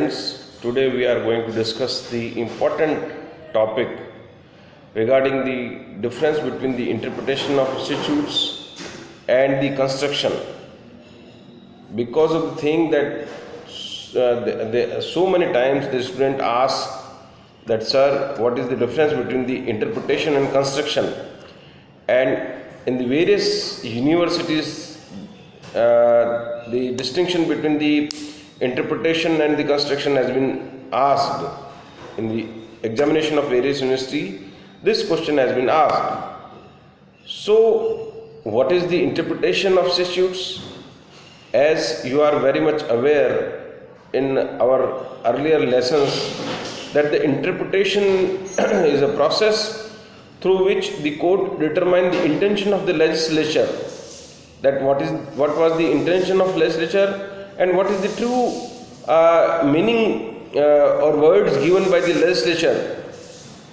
students, today we are going to discuss the important topic regarding the difference between the interpretation of statutes and the construction. Because of the thing that so many times the student asks that, sir, what is the difference between the interpretation and construction? And in the various universities, the distinction between the interpretation and the construction has been asked. In the examination of various university, this question has been asked. So, what is the interpretation of statutes? As you are very much aware in our earlier lessons, that the interpretation is a process through which the court determines the intention of the legislature. That what was the intention of legislature and what is the true meaning or words given by the legislature.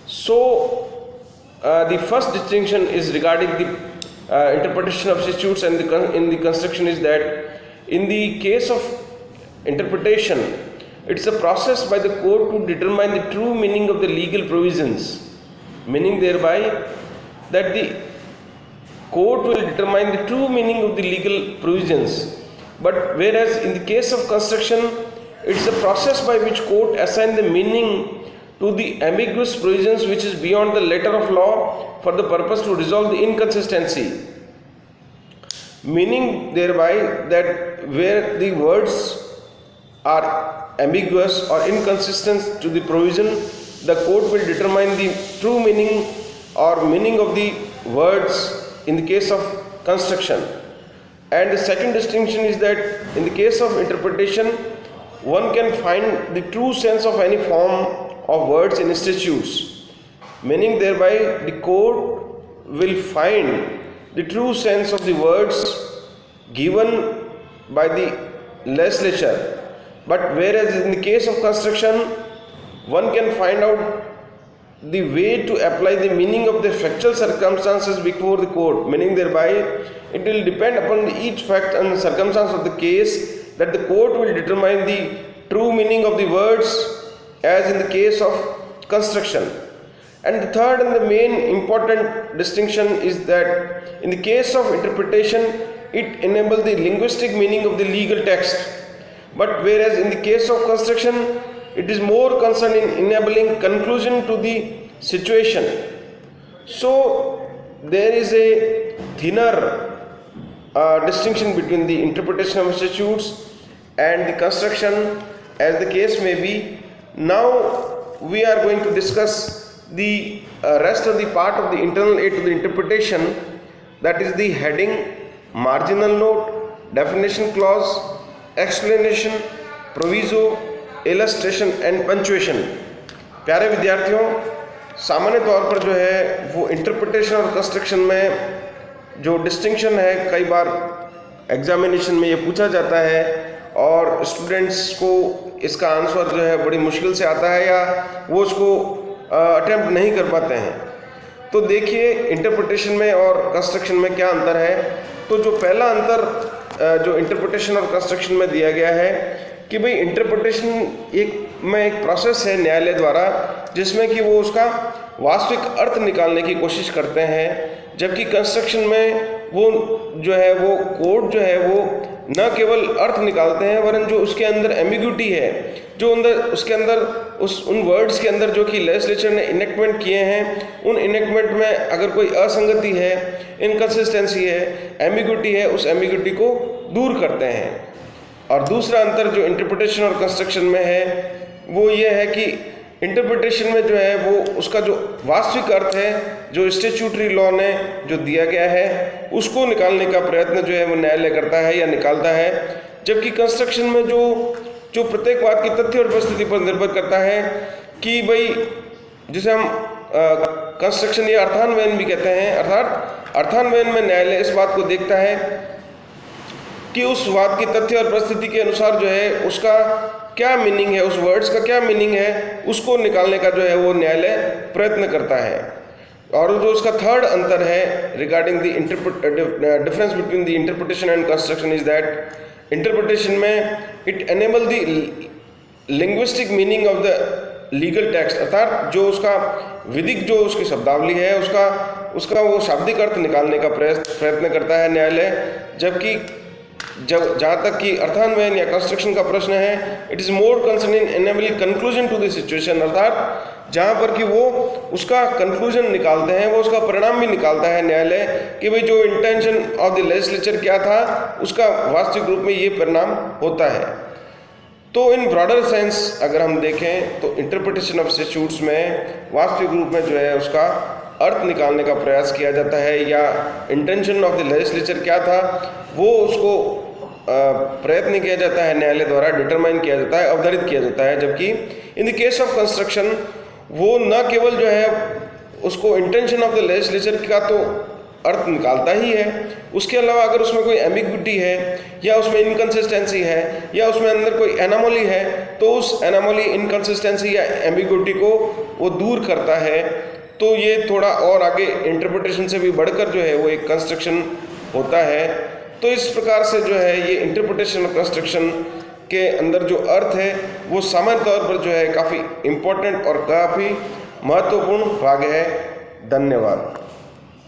So the first distinction is regarding the interpretation of statutes and in the construction is that in the case of interpretation, it's a process by the court to determine the true meaning of the legal provisions, meaning thereby that the court will determine the true meaning of the legal provisions. But whereas in the case of construction, it's a process by which court assign the meaning to the ambiguous provisions which is beyond the letter of law for the purpose to resolve the inconsistency. Meaning thereby that where the words are ambiguous or inconsistent to the provision, the court will determine the true meaning or meaning of the words in the case of construction. And the second distinction is that in the case of interpretation, one can find the true sense of any form of words in statutes, meaning thereby the court will find the true sense of the words given by the legislature. But whereas in the case of construction, one can find out the way to apply the meaning of the factual circumstances before the court, meaning thereby it will depend upon each fact and the circumstance of the case that the court will determine the true meaning of the words as in the case of construction. And the third and the main important distinction is that in the case of interpretation, it enables the linguistic meaning of the legal text. But whereas in the case of construction, it is more concerned in enabling conclusion to the situation. So there is a thinner distinction between the interpretation of statutes and the construction, as the case may be. Now we are going to discuss the rest of the part of the internal aid to the interpretation, that is the heading, marginal note, definition clause, explanation, proviso, illustration and punctuation. प्यारे विद्यार्थियों, सामान्य तौर पर जो है वो interpretation और construction में जो डिस्टिंक्शन है कई बार एग्जामिनेशन में ये पूछा जाता है और स्टूडेंट्स को इसका आंसर जो है बड़ी मुश्किल से आता है या वो उसको अटेम्प्ट नहीं कर पाते हैं। तो देखिए इंटरप्रिटेशन में और कंस्ट्रक्शन में क्या अंतर है। तो जो पहला अंतर जो इंटरप्रिटेशन और कंस्ट्रक्शन में दिया गया है कि भाई इंटरप्रिटेशन एक प्रोसेस है न्यायालय द्वारा जिसमें कि वो उसका वास्तविक अर्थ निकालने की कोशिश करते हैं, जबकि कंस्ट्रक्शन में वो जो है वो कोर्ट जो है वो न केवल अर्थ निकालते हैं वरन जो उसके अंदर एम्बिग्यूटी है, जो अंदर उसके अंदर उन वर्ड्स के अंदर जो कि लेजिस्लेचर ने इनेक्टमेंट किए हैं, उन इनेक्टमेंट में अगर कोई असंगति है, इनकंसिस्टेंसी है, एम्बिग्यूटी है, उस एम्बिग्यूटी को दूर करते हैं। और दूसरा अंतर जो इंटरप्रिटेशन और कंस्ट्रक्शन में है वो ये है कि इंटरप्रिटेशन में जो है वो उसका जो वास्तविक अर्थ है जो स्टैट्यूटरी लॉ ने जो दिया गया है उसको निकालने का प्रयत्न जो है वो न्यायालय करता है या निकालता है, जबकि कंस्ट्रक्शन में जो प्रत्येक बात की तथ्य और परिस्थिति पर निर्भर करता है कि भाई जिसे हम कंस्ट्रक्शन या अर्थान्वयन भी कहते हैं, अर्थात अर्थान्वयन में न्यायालय इस बात को देखता है कि उस बात की तथ्य और परिस्थिति के अनुसार जो है उसका क्या मीनिंग है, उस वर्ड्स का क्या मीनिंग है, उसको निकालने का जो है वो न्यायालय प्रयत्न करता है। और जो उसका थर्ड अंतर है regarding the difference between the interpretation and construction is that interpretation में it enable the linguistic meaning of the legal text, अर्थात जो उसका विधिक जो उसकी शब्दावली है उसका वो शाब्दिक अर्थ निकालने का प्रयत्न करता है न्यायालय। जबकि जहाँ तक कि अर्थान्वयन या कंस्ट्रक्शन का प्रश्न है, it is more concern in enable conclusion to the situation, अर्थात जहाँ पर कि वो उसका कंक्लूजन निकालते हैं, वो उसका परिणाम भी निकालता है न्यायालय कि भाई जो इंटेंशन ऑफ द लेजिस्लेचर क्या था, उसका वास्तविक रूप में ये परिणाम होता है। तो इन ब्रॉडर सेंस अगर हम देखें तो इंटरप्रिटेशन ऑफ स्टैट्यूट्स में वास्तविक रूप में जो है उसका अर्थ निकालने का प्रयास किया जाता है, या इंटेंशन ऑफ द लेजिस्लेचर क्या था वो उसको प्रयत्न किया जाता है न्यायालय द्वारा, डिटरमाइन किया जाता है, अवधारित किया जाता है। जबकि in the case of construction वो न केवल जो है उसको इंटेंशन ऑफ द लेजिस्लेचर का तो अर्थ निकालता ही है, उसके अलावा अगर उसमें कोई एम्बिग्विटी है या उसमें इनकंसिस्टेंसी है या उसमें अंदर कोई एनामोली है, तो उस एनामोली, इनकंसिस्टेंसी या एम्बिग्विटी को वो दूर करता है। तो ये थोड़ा और आगे इंटरप्रिटेशन से भी बढ़कर जो है वो एक कंस्ट्रक्शन होता है। तो इस प्रकार से जो है ये इंटरप्रिटेशन और कंस्ट्रक्शन के अंदर जो अर्थ है वो सामान्य तौर पर जो है काफ़ी इम्पोर्टेंट और काफ़ी महत्वपूर्ण भाग है। धन्यवाद।